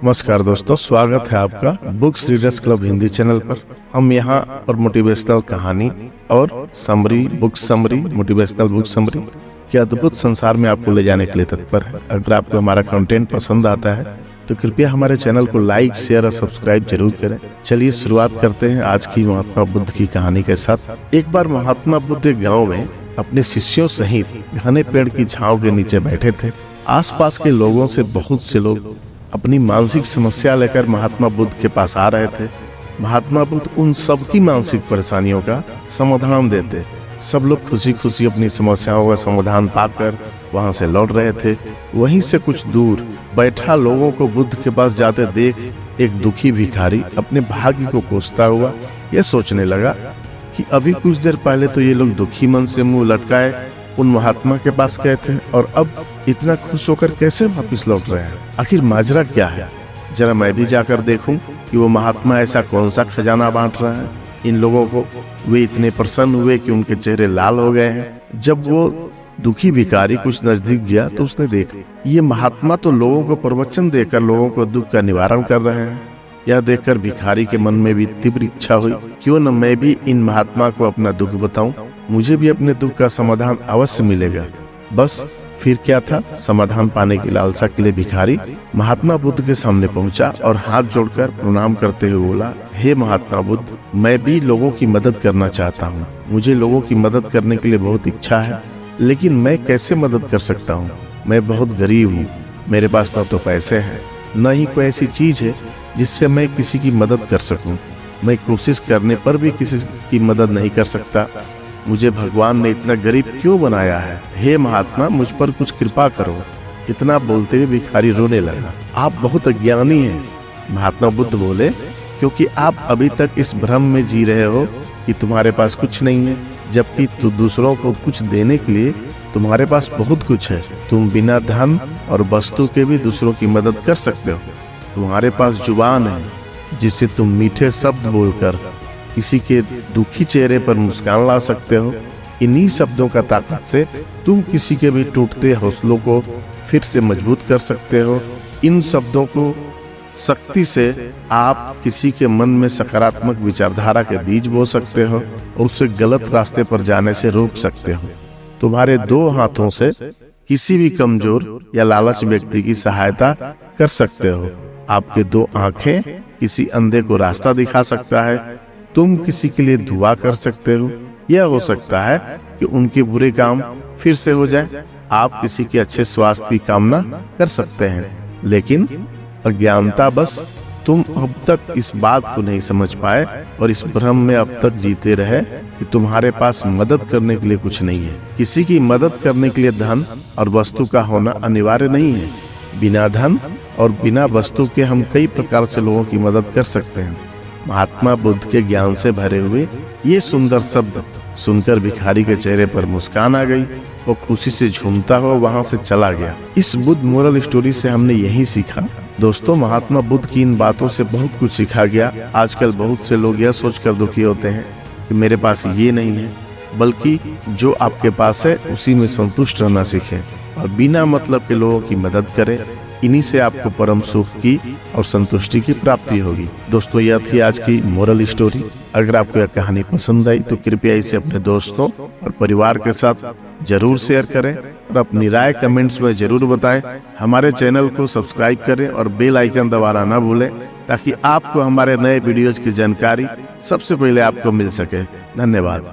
नमस्कार दोस्तों, स्वागत है आपका books readers club Hindi channel पर। हम यहाँ पर मोटिवेशनल कहानी और book summary motivational book summary के अद्भुत संसार में आपको ले जाने के लिए तत्पर है। अगर आपको हमारा कंटेंट पसंद आता है तो कृपया हमारे चैनल को लाइक, शेयर और सब्सक्राइब जरूर करें। चलिए शुरुआत करते हैं आज की महात्मा बुद्ध की कहानी के साथ। एक बार महात्मा बुद्ध एक गाँव में अपने शिष्यों सहित घने पेड़ की छांव के नीचे बैठे थे। आसपास के लोगों से बहुत से लोग अपनी मानसिक समस्या लेकर महात्मा बुद्ध के पास आ रहे थे। महात्मा बुद्ध उन सबकी मानसिक परेशानियों का समाधान देते। सब लोग खुशी खुशी अपनी समस्याओं का समाधान पाकर वहां से लौट रहे थे। वहीं से कुछ दूर बैठा लोगों को बुद्ध के पास जाते देख एक दुखी भिखारी अपने भाग्य को कोसता हुआ यह सोचने लगा कि अभी कुछ देर पहले तो ये लोग दुखी मन से मुंह लटकाए उन महात्मा के पास गए थे और अब इतना खुश होकर कैसे वापस लौट रहे हैं। आखिर माजरा क्या है? जरा मैं भी जाकर देखूं कि वो महात्मा ऐसा कौन सा खजाना बांट रहा है इन लोगों को। वे इतने प्रसन्न हुए कि उनके चेहरे लाल हो गए हैं। जब वो दुखी भिखारी कुछ नजदीक गया तो उसने देखा ये महात्मा तो लोगों को प्रवचन देकर लोगों को दुख का निवारण कर रहे हैं। यह देखकर भिखारी के मन में भी तीव्र इच्छा हुई, क्यों न मैं भी इन महात्मा को अपना दुख बताऊं, मुझे भी अपने दुख का समाधान अवश्य मिलेगा। बस फिर क्या था, समाधान पाने की लालसा के लिए भिखारी महात्मा बुद्ध के सामने पहुंचा और हाथ जोड़कर प्रणाम करते हुए बोला, हे महात्मा बुद्ध, मैं भी लोगों की मदद करना चाहता हूँ। मुझे लोगों की मदद करने के लिए बहुत इच्छा है, लेकिन मैं कैसे मदद कर सकता हूँ? मैं बहुत गरीब हूँ, मेरे पास न तो पैसे हैं, न ही कोई ऐसी चीज है जिससे मैं किसी की मदद कर सकूं। मैं कोशिश करने पर भी किसी की मदद नहीं कर सकता। मुझे भगवान ने इतना गरीब क्यों बनाया है? हे महात्मा, मुझ पर कुछ कृपा करो। इतना बोलते हुए भिखारी रोने लगा। आप बहुत अज्ञानी हैं, महात्मा बुद्ध बोले, क्योंकि आप अभी तक इस भ्रम में जी रहे हो कि तुम्हारे पास कुछ नहीं है, जबकि दूसरों को कुछ देने के लिए तुम्हारे पास बहुत कुछ है। तुम बिना धन और वस्तु के भी दूसरों की मदद कर सकते हो। तुम्हारे पास जुबान है जिससे तुम मीठे शब्द बोलकर किसी के दुखी चेहरे पर मुस्कान ला सकते हो। इन्हीं शब्दों का ताकत से तुम किसी के भी टूटते हौसलों को फिर से मजबूत कर सकते हो। इन शब्दों को शक्ति से आप किसी के मन में सकारात्मक विचारधारा के बीज बो सकते हो और उसे गलत रास्ते पर जाने से रोक सकते हो। तुम्हारे दो हाथों से किसी भी कमजोर या लालच व्यक्ति की सहायता कर सकते हो। आपके दो आंखें किसी अंधे को रास्ता दिखा सकता है। तुम किसी के लिए दुआ कर सकते हो। यह हो सकता है कि उनके बुरे काम फिर से हो जाए। आप किसी के अच्छे स्वास्थ्य की कामना कर सकते हैं, लेकिन अज्ञानता बस तुम अब तक इस बात को नहीं समझ पाए और इस भ्रम में अब तक जीते रहे कि तुम्हारे पास मदद करने के लिए कुछ नहीं है। किसी की मदद करने के लिए धन और वस्तु का होना अनिवार्य नहीं है। बिना धन और बिना वस्तु के हम कई प्रकार से लोगों की मदद कर सकते हैं। महात्मा बुद्ध के ज्ञान से भरे हुए ये सुंदर शब्द सुनकर भिखारी के चेहरे पर मुस्कान आ गई। वो खुशी से झूमता हुआ वहां से चला गया। इस बुद्ध मोरल स्टोरी से हमने यही सीखा। दोस्तों, महात्मा बुद्ध की इन बातों से बहुत कुछ सीखा गया। आजकल बहुत से लोग यह सोचकर दुखी होते हैं कि मेरे पास ये नहीं है, बल्कि जो आपके पास है उसी में संतुष्ट रहना सीखें और बिना मतलब के लोगों की मदद करें। इन्हीं से आपको परम सुख की और संतुष्टि की प्राप्ति होगी। दोस्तों, यह थी आज की मोरल स्टोरी। अगर आपको यह कहानी पसंद आई तो कृपया इसे अपने दोस्तों और परिवार के साथ जरूर शेयर करें और अपनी राय कमेंट्स में जरूर बताएं। हमारे चैनल को सब्सक्राइब करें और बेल आइकन दबाना न भूलें, ताकि आपको हमारे नए वीडियोज की जानकारी सबसे पहले आपको मिल सके। धन्यवाद।